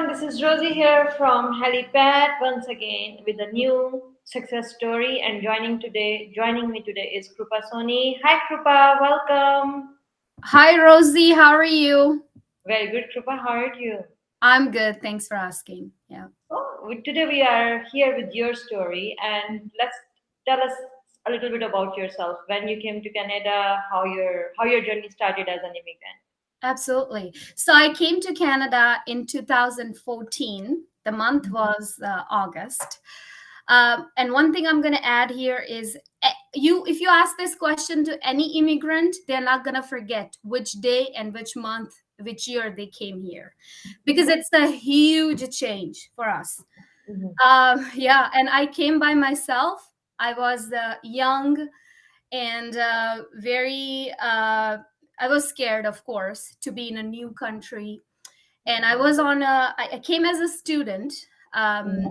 everyone. This is Rosie here from Halifax once again with a new success story. And joining me today is Krupa Soni. Hi, Krupa. Welcome. Hi, Rosie. How are you? Very good, Krupa. How are you? I'm good. Thanks for asking. Yeah. Today we are here with your story, and let's tell us a little bit about yourself. When you came to Canada, how your journey started as an immigrant. Absolutely. So I came to Canada in 2014. The month was August. And one thing I'm going to add here is if you ask this question to any immigrant, they're not going to forget which day and which month, which year they came here, because it's a huge change for us. Mhm. Yeah. And I came by myself. I was young and very I was scared, of course, to be in a new country. And I came as a student. Mhm.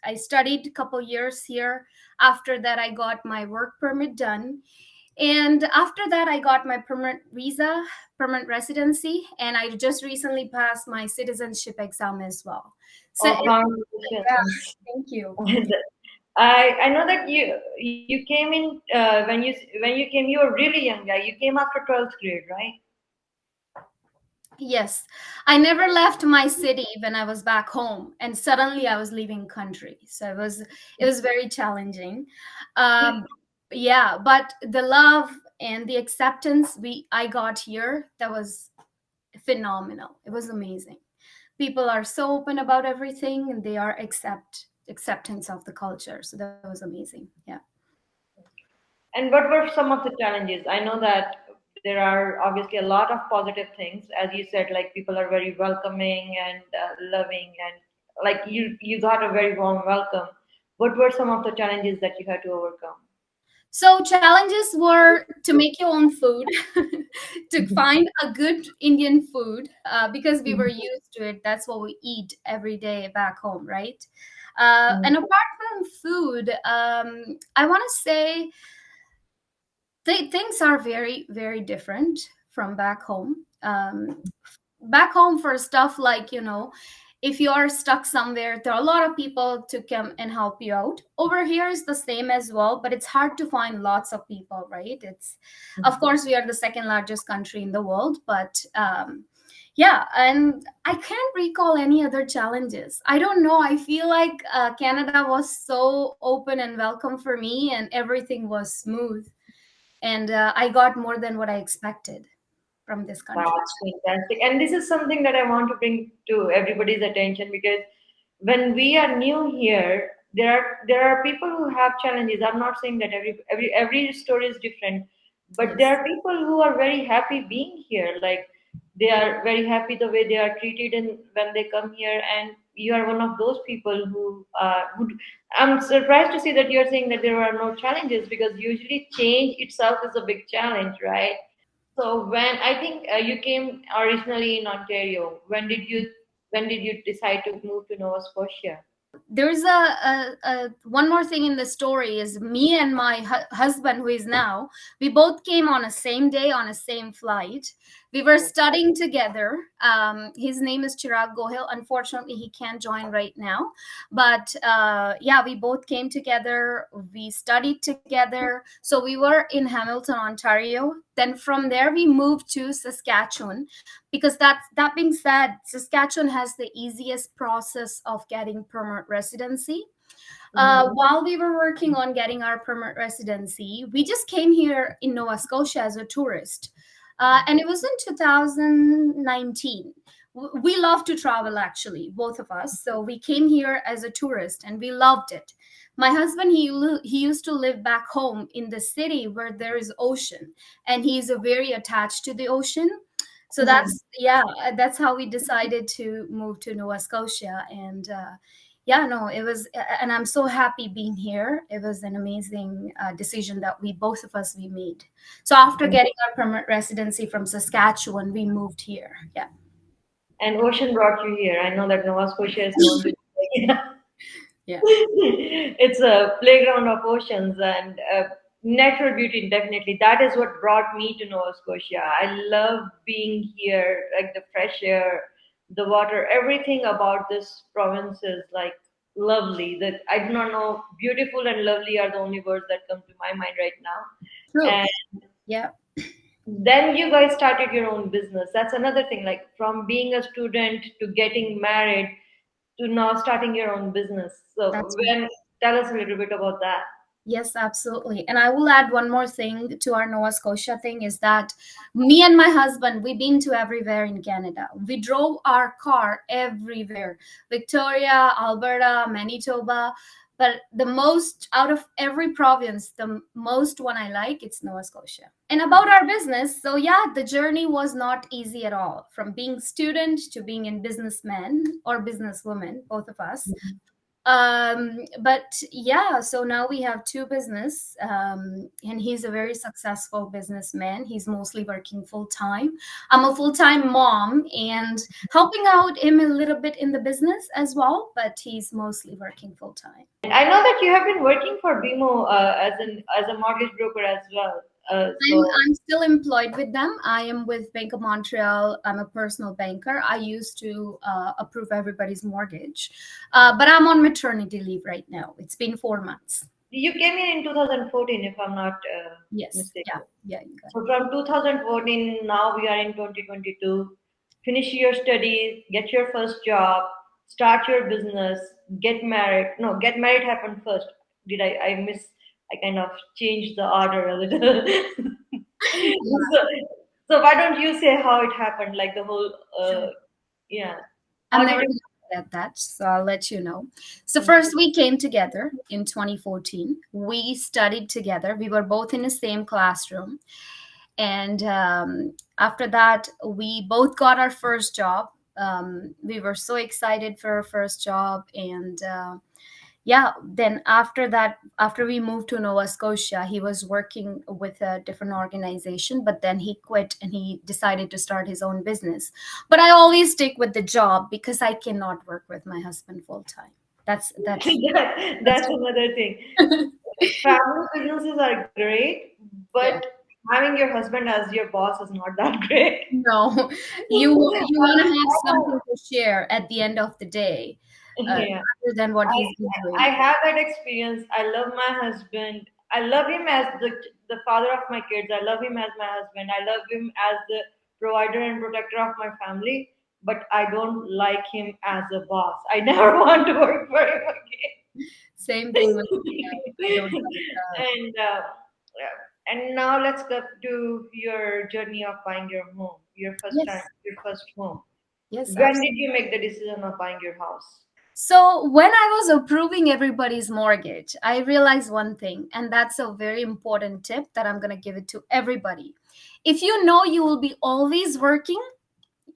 I studied a couple years here. After that, I got my work permit done, and after that I got my permanent visa, permanent residency, and I just recently passed my citizenship exam as well. So Oh, yeah, congratulations. thank you. I know that you came in when you came, you were really young guy. You came after 12th grade, right? Yes, I never left my city when I was back home, and suddenly I was leaving country. So it was very challenging. Um, yeah, but the love and the acceptance I got here, that was phenomenal. It was amazing. People are so open about everything, and they are acceptance of the culture. So that was amazing. Yeah. And what were some of the challenges? I know that there are obviously a lot of positive things, as you said, like people are very welcoming and loving, and like you got a very warm welcome. What were some of the challenges that you had to overcome? So challenges were to make your own food, to find a good Indian food, because we were used to it. That's what we eat every day back home, right? Mhm. And apart from food, I want to say things are very, very different from back home. Back home, for stuff like, if you are stuck somewhere, there are a lot of people to come and help you out. Over here is the same as well, but it's hard to find lots of people, right? It's, of course, we are the second largest country in the world, but yeah. And I can't recall any other challenges. I don't know, I feel like Canada was so open and welcome for me, and everything was smooth, and I got more than what I expected from this country. That's fantastic. And this is something that I want to bring to everybody's attention, because when we are new here, there are people who have challenges. I'm not saying that every story is different, but there Yes. are people who are very happy being here. Like they are very happy the way they are treated and when they come here, and you are one of those people who I'm surprised to see that you're saying that there are no challenges, because usually change itself is a big challenge, right? So when I think you came originally in Ontario, when did you decide to move to Nova Scotia? There's a one more thing in the story is me and my husband, who is now, we both came on a same day on a same flight. We were studying together. His name is Chirag Gohil. Unfortunately, he can't join right now, but yeah, we both came together. We studied together. So we were in Hamilton, Ontario. Then from there we moved to Saskatchewan, because that being said, Saskatchewan has the easiest process of getting permanent residency. Mhm. While we were working on getting our permanent residency, we just came here in Nova Scotia as a tourist, and it was in 2019. We love to travel, actually, both of us. So we came here as a tourist, and we loved it. My husband, he used to live back home in the city where there is ocean, and he's very attached to the ocean. So Mhm. that's how we decided to move to Nova Scotia. And yeah, no, it was, and I'm so happy being here. It was an amazing decision that we made. So after getting our permanent residency from Saskatchewan, we moved here. Yeah. And ocean brought you here. I know that Nova Scotia is known to be like, Yeah. it's a playground of oceans and natural beauty. Definitely, that is what brought me to Nova Scotia. I love being here, like the fresh air, the water, everything about this province is like lovely. That I do not know, beautiful and lovely are the only words that come to my mind right now. True. And Yeah, then you guys started your own business. That's another thing, like from being a student to getting married to now starting your own business. So that's when tell us a little bit about that. yes, absolutely. And I will add one more thing to our Nova Scotia thing is that me and my husband, we've been to everywhere in Canada. We drove our car everywhere. Victoria, Alberta, Manitoba. But the most out of every province, the most one I like, it's Nova Scotia. And about our business, so yeah, the journey was not easy at all. From being student to being in businessman or businesswoman, both of us. But yeah, so now we have two business, and he's a very successful businessman. He's mostly working full time. I'm a full time mom and helping out him a little bit in the business as well, but he's mostly working full time. I know that you have been working for BMO as a mortgage broker as well. I'm So I'm still employed with them. I am with Bank of Montreal. I'm a personal banker. I used to approve everybody's mortgage, but I'm on maternity leave right now. It's been 4 months. you came in 2014, if I'm not Yes, yeah, mistaken. yeah, you got So from 2014, now we are in 2022. Finish your studies, get your first job, start your business, get married. No, get married happened first. Did I miss? I kind of changed the order a little. it. so, so why don't you say how it happened? Like the whole, Sure. yeah. I'm How never did going it? to forget that, so I'll let you know. So first we came together in 2014. We studied together. We were both in the same classroom. And after that, we both got our first job. We were so excited for our first job. And yeah, then after that, after we moved to Nova Scotia, he was working with a different organization, but then he quit and he decided to start his own business. But I always stick with the job because I cannot work with my husband full time. That's That's another thing. Family businesses are great, yeah. but having your husband as your boss is not that great. No, you want to have something to share at the end of the day, Yeah. rather than what I he's been I doing. have that experience. I love my husband. I love him as the father of my kids. I love him as my husband. I love him as the provider and protector of my family. But I don't like him as a boss. I never want to work for him Same thing with me. I don't again. like and yeah. And now let's get to your journey of buying your home, your first time, yes, your first home. yes, When did absolutely. you make the decision of buying your house? So when I was approving everybody's mortgage, I realized one thing, and that's a very important tip that I'm going to give it to everybody. If you know you will be always working,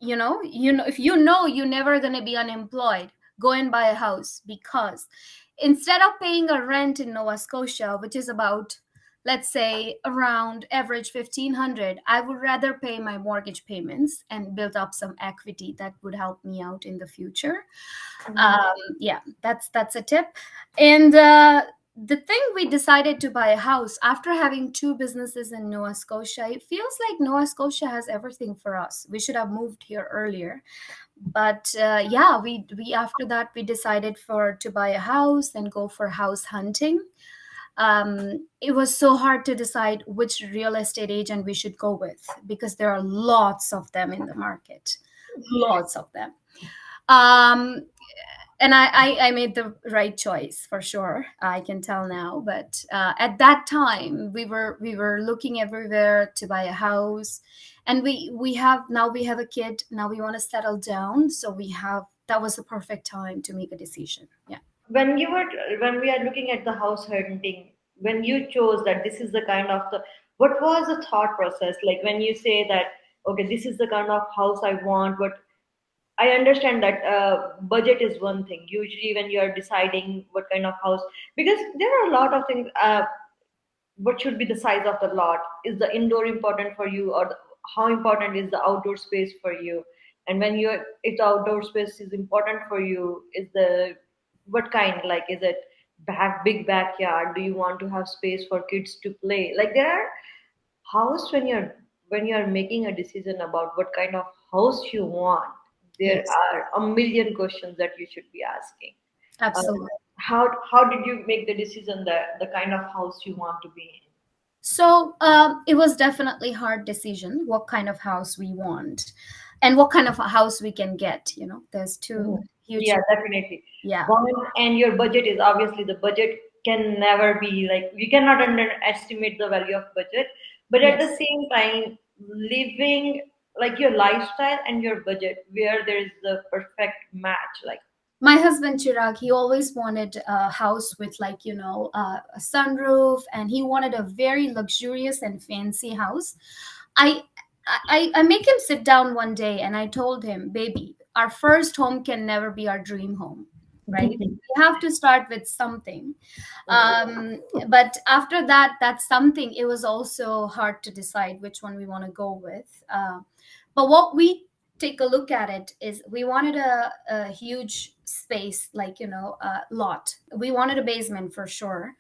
if you know you're never going to be unemployed, go and buy a house, because instead of paying a rent in Nova Scotia, which is about, let's say, around average 1500, I would rather pay my mortgage payments and build up some equity that would help me out in the future. Mhm. Yeah, that's a tip. And the thing, we decided to buy a house after having two businesses in Nova Scotia. It feels like Nova Scotia has everything for us. We should have moved here earlier. But yeah, we after that we decided for to buy a house and go for house hunting. It was so hard to decide which real estate agent we should go with because there are lots of them in the market, lots of them. um and I made the right choice for sure. I can tell now, but at that time we were looking everywhere to buy a house, and we have a kid now. We want to settle down, so that was the perfect time to make a decision. Yeah. when you were when we are looking at the house hunting, when you chose that this is the kind of the, what was the thought process like when you say that, okay, this is the kind of house I want? But I understand that budget is one thing usually when you are deciding what kind of house, because there are a lot of things. What should be the size of the lot? Is the indoor important for you, or how important is the outdoor space for you? And when you, if the outdoor space is important for you, is the, what kind, like is it big backyard? Do you want to have space for kids to play? Like there are house, when you're making a decision about what kind of house you want, there Yes, are a million questions that you should be asking. Um, absolutely. how did you make the decision that the kind of house you want to be So it was definitely hard decision what kind of house we want and what kind of a house we can get. There's two in? huge. Yeah, definitely. Yeah. One, and your budget is obviously the budget can never be like we cannot underestimate the value of budget, but at the Yes. same time, living like your lifestyle and your budget where there is the perfect match. Like, My husband Chirag, he always wanted a house with like a sunroof, and he wanted a very luxurious and fancy house. I I make him sit down one day and I told him, baby, our first home can never be our dream home, right? We have to start with something. But after that, that's something. It was also hard to decide which one we want to go with. But what we take a look at it is we wanted a huge space, like lot. We wanted a basement for sure.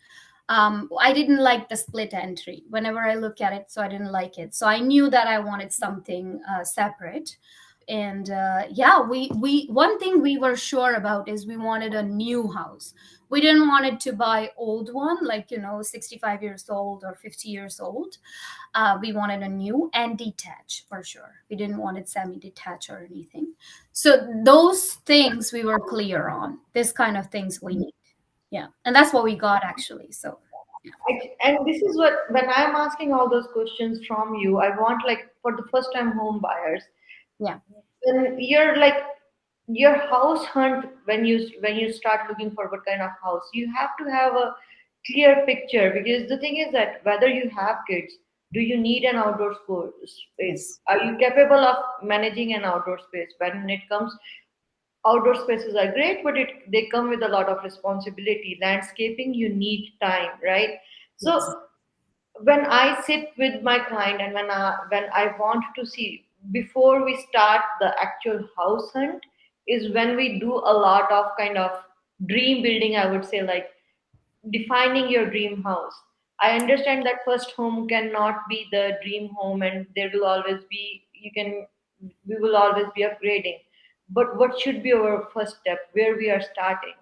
I didn't like the split entry whenever I look at it, so I didn't like it. So I knew that I wanted something separate. And yeah, we one thing we were sure about is we wanted a new house. We didn't want it to buy old one, like 65 years old or 50 years old. We wanted a new and detached for sure. We didn't want it semi-detached or anything. So those things we were clear on. This kind of things we need. Yeah, and that's what we got actually. So and this is what when I'm asking all those questions from you, I want like for the first time home buyers, yeah. when you're like your house hunt, when you start looking for what kind of house, you have to have a clear picture, because the thing is that whether you have kids, do you need an outdoor space? Yes. Are you capable of managing an outdoor space? When it comes, outdoor spaces are great, but they come with a lot of responsibility. Landscaping, you need time, right? So Yes. when I sit with my client and when I want to see before we start the actual house hunt, is when we do a lot of kind of dream building, I would say, like defining your dream house. I understand that first home cannot be the dream home, and there will always be we will always be upgrading. But what should be our first step? Where we are starting?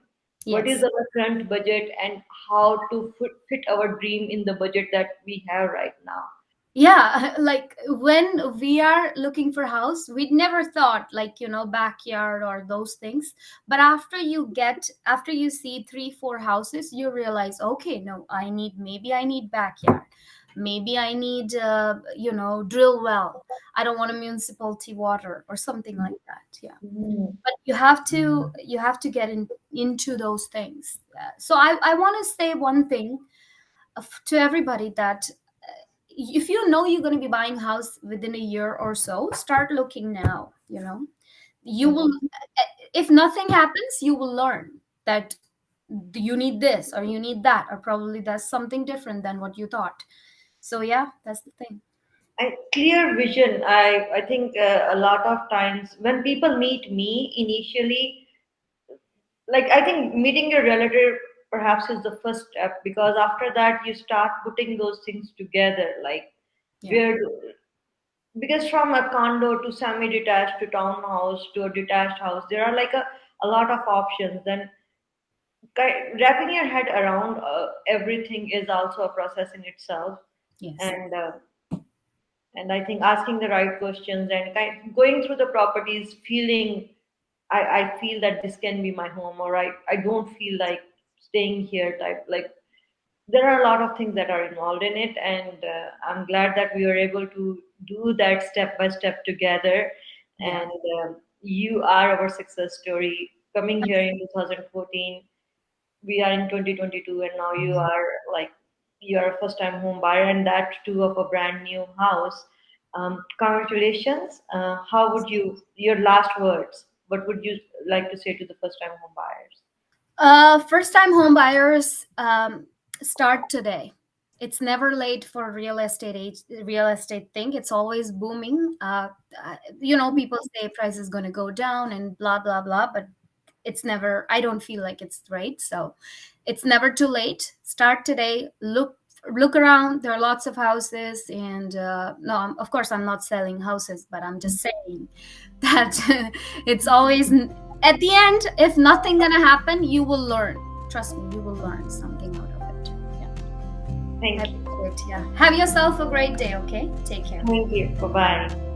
What is Yes. our current budget, and how to fit our dream in the budget that we have right now? Yeah, like when we are looking for house, we'd never thought like backyard or those things. But after you see 3 4 houses, you realize, okay, no, maybe I need backyard, maybe I need drill well. I don't want a municipality water or something like that. Yeah. Mm. But you have to get into those things. So I want to say one thing to everybody, that if you know you're going to be buying a house within a year or so, start looking now. You will, if nothing happens, you will learn that you need this or you need that, or probably that's something different than what you thought. So yeah, that's the thing. Clear vision. I think a lot of times when people meet me initially, like I think meeting your relative perhaps is the first step, because after that you start putting those things together, like Yeah. where because from a condo to semi-detached to townhouse to a detached house, there are like a lot of options. Then wrapping your head around everything is also a process in itself. Yes. And I think asking the right questions and going through the properties, feeling I feel that this can be my home, or I don't feel like staying here type. Like there are a lot of things that are involved in it, and I'm glad that we were able to do that step by step together. Yeah. And you are our success story. Coming here in 2014, we are in 2022, and now you are like you are a first time home buyer, and that too of a brand new house. Congratulations. How would you, your last words, what would you like to say to the first time home buyers? First time home buyers, start today. It's never late for real estate thing. It's always booming. People say price is going to go down and blah blah blah, but it's never. I don't feel like it's right. So, it's never too late. Start today. Look look around. There are lots of houses, and no, of course I'm not selling houses, but I'm just saying that it's always at the end, if nothing gonna happen, you will learn. Trust me, you will learn something out of it. Yeah. Thank That's you. it. Yeah. Have yourself a great day. Okay. Take care. Thank you. Bye bye.